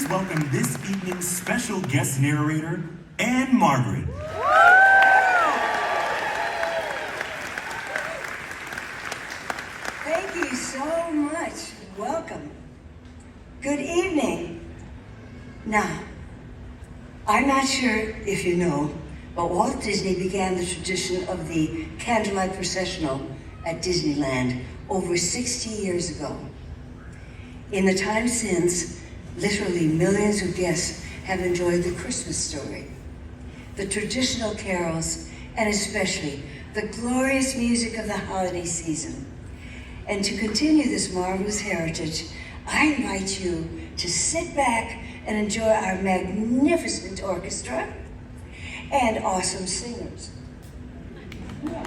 welcome this evening's special guest narrator, Ann-Margret. Thank you so much. Welcome. Good evening. Now, I'm not sure if you know, but Walt Disney began the tradition of the candlelight processional at Disneyland over 60 years ago. In the time since, literally millions of guests have enjoyed the Christmas story, the traditional carols, and especially the glorious music of the holiday season. And to continue this marvelous heritage, I invite you to sit back and enjoy our magnificent orchestra and awesome singers. Now,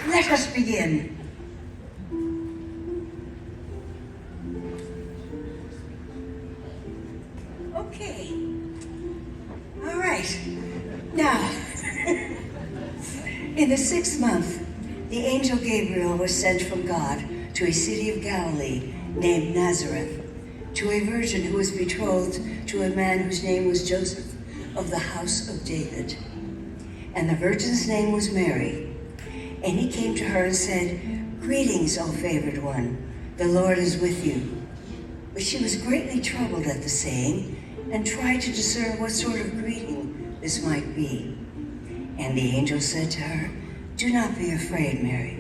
let us begin. Okay. All right. Now, in the 6th month, the angel Gabriel was sent from God to a city of Galilee named Nazareth, to a virgin who was betrothed to a man whose name was Joseph of the house of David. And the virgin's name was Mary. And he came to her and said, "Greetings, O favored one, the Lord is with you." But she was greatly troubled at the saying, and tried to discern what sort of greeting this might be. And the angel said to her, "Do not be afraid, Mary,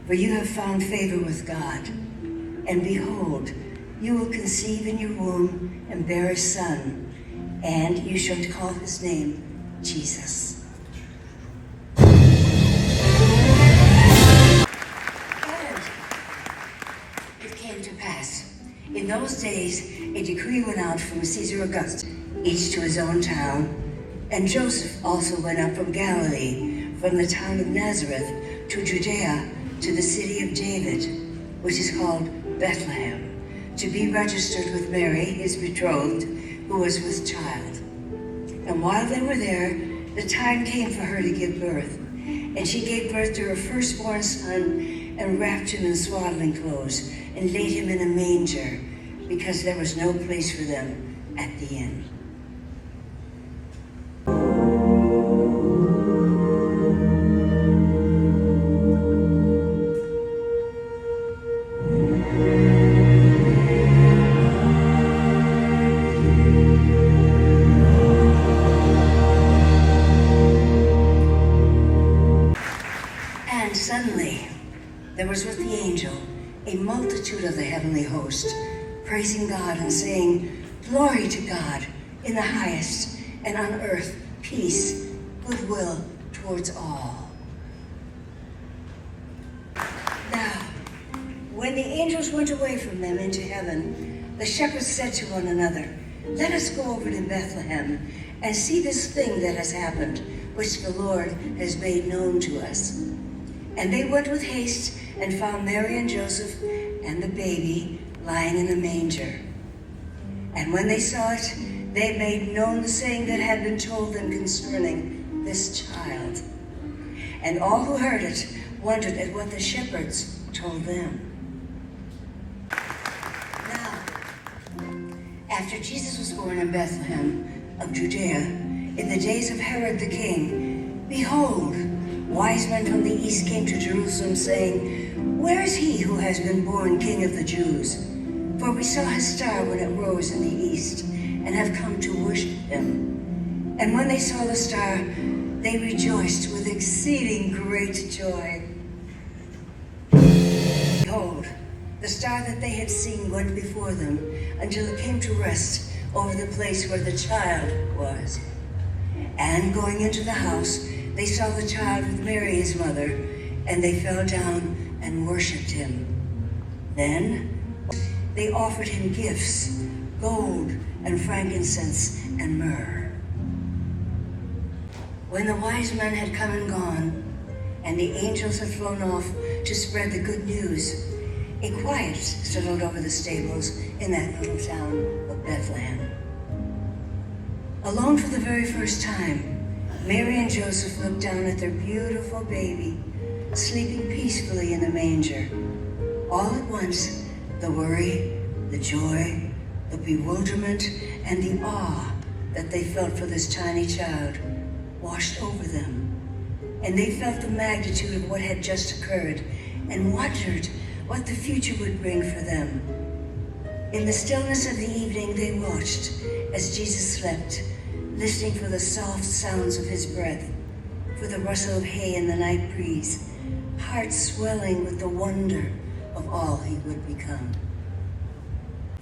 for you have found favor with God. And behold, you will conceive in your womb and bear a son, and you shall call his name Jesus." And it came to pass, in those days, a decree went out from Caesar Augustus, each to his own town, and Joseph also went up from Galilee, from the town of Nazareth to Judea, to the city of David, which is called Bethlehem, to be registered with Mary, his betrothed, who was with child. And while they were there, the time came for her to give birth. And she gave birth to her firstborn son, and wrapped him in swaddling clothes, and laid him in a manger, because there was no place for them at the inn. And suddenly, there was with the angel a multitude of the heavenly host, praising God and saying, "Glory to God in the highest, and on earth peace, goodwill towards all." Now, when the angels went away from them into heaven, the shepherds said to one another, "Let us go over to Bethlehem and see this thing that has happened, which the Lord has made known to us." And they went with haste and found Mary and Joseph and the baby lying in the manger. And when they saw it, they made known the saying that had been told them concerning this child. And all who heard it wondered at what the shepherds told them. Now, after Jesus was born in Bethlehem of Judea, in the days of Herod the king, behold, wise men from the east came to Jerusalem, saying, "Where is he who has been born King of the Jews? For we saw his star when it rose in the east, and have come to worship him." And when they saw the star, they rejoiced with exceeding great joy. Behold, the star that they had seen went before them, until it came to rest over the place where the child was. And going into the house, they saw the child with Mary his mother, and they fell down and worshipped him. Then they offered him gifts, gold and frankincense and myrrh. When the wise men had come and gone, and the angels had flown off to spread the good news, a quiet settled over the stables in that little town of Bethlehem. Alone for the very first time, Mary and Joseph looked down at their beautiful baby, sleeping peacefully in the manger. All at once, the worry, the joy, the bewilderment, and the awe that they felt for this tiny child washed over them. And they felt the magnitude of what had just occurred and wondered what the future would bring for them. In the stillness of the evening, they watched as Jesus slept, listening for the soft sounds of his breath, for the rustle of hay in the night breeze, hearts swelling with the wonder of all he would become.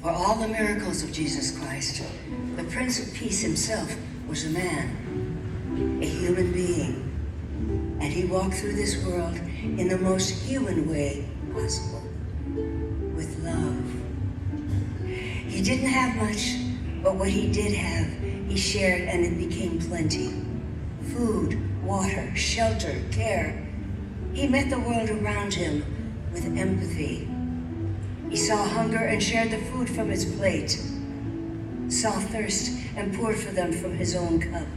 For all the miracles of Jesus Christ, the Prince of Peace himself was a man, a human being, and he walked through this world in the most human way possible, with love. He didn't have much, but what he did have, he shared, and it became plenty. Food, water, shelter, care. He met the world around him with empathy. He saw hunger and shared the food from his plate, saw thirst and poured for them from his own cup.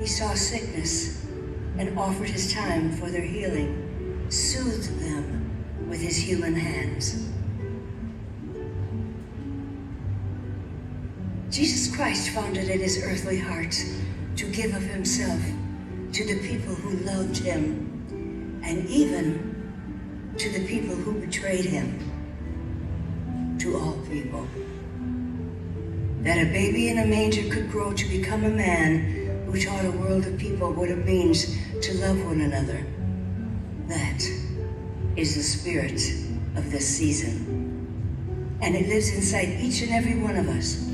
He saw sickness and offered his time for their healing, soothed them with his human hands. Jesus Christ found it in his earthly heart to give of himself to the people who loved him, and even to the people who betrayed him, to all people. That a baby in a manger could grow to become a man who taught a world of people what it means to love one another. That is the spirit of this season. And it lives inside each and every one of us.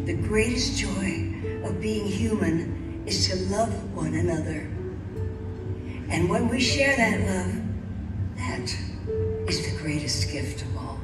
The greatest joy of being human is to love one another. And when we share that love, that is the greatest gift of all.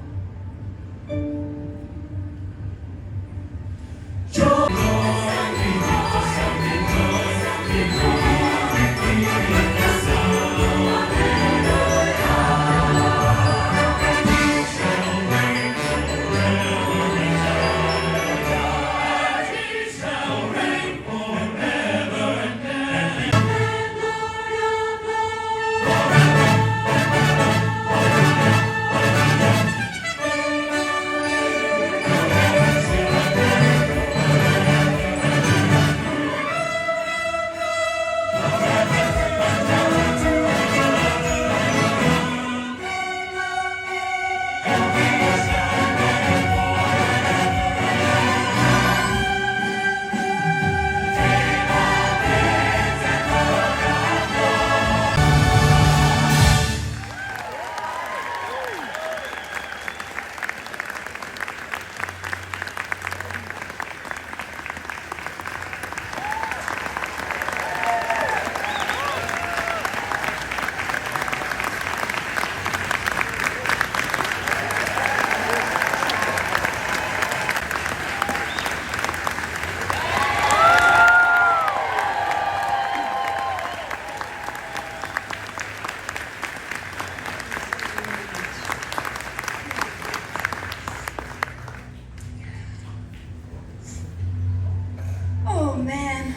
Oh man,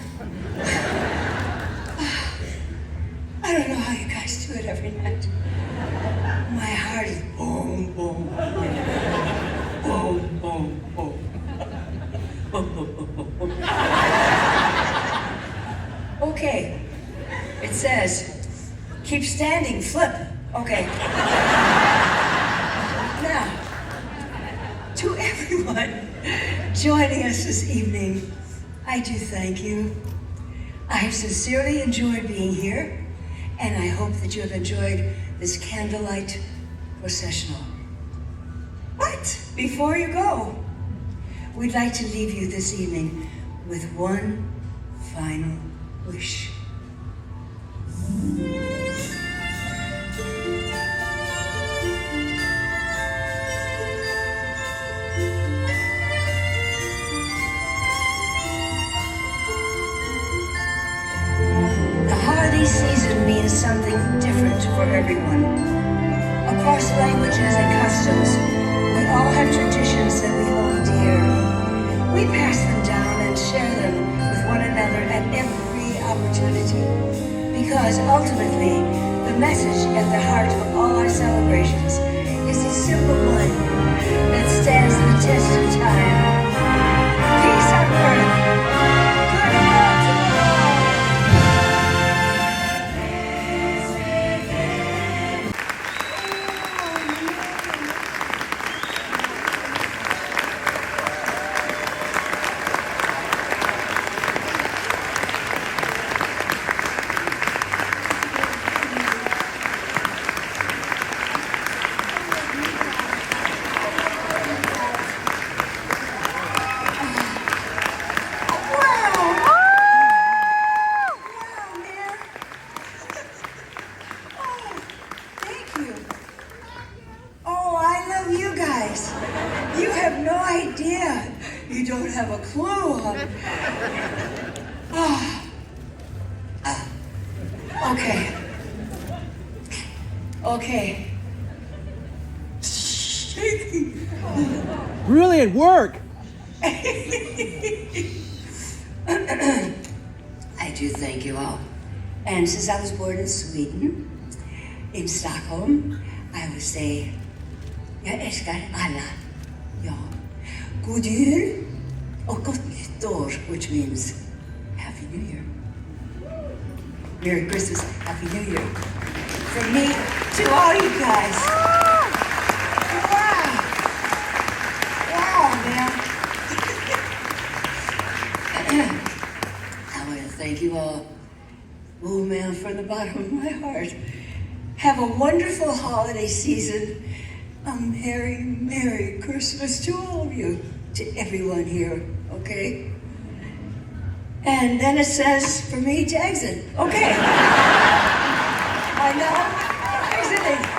I don't know how you guys do it every night. My heart is boom, boom, boom, boom, boom. Okay, it says, keep standing, flip. Okay. Now, to everyone joining us this evening, I do thank you. I have sincerely enjoyed being here, and I hope that you have enjoyed this candlelight processional. But before you go, we'd like to leave you this evening with one final wish. Season means something different for everyone. Across languages and customs, we all have traditions that we hold dear. We pass them down and share them with one another at every opportunity, because ultimately, The message at the heart of all our celebrations is a simple one that stands the test of time. Peace on earth, goodwill to You have no idea. You don't have a clue. Okay. Okay. Brilliant work! I do thank you all. And since I was born in Sweden, in Stockholm, I would say, jag älskar alla. Ja. God jul och gott nytt år, which means Happy New Year. Merry Christmas, Happy New Year. From me to all you guys. Wow. Wow, man. I want to thank you all. Oh, man, from the bottom of my heart. Have a wonderful holiday season. A Merry, Merry Christmas to all of you, to everyone here, okay? And then it says for me to exit, okay? I know, exiting.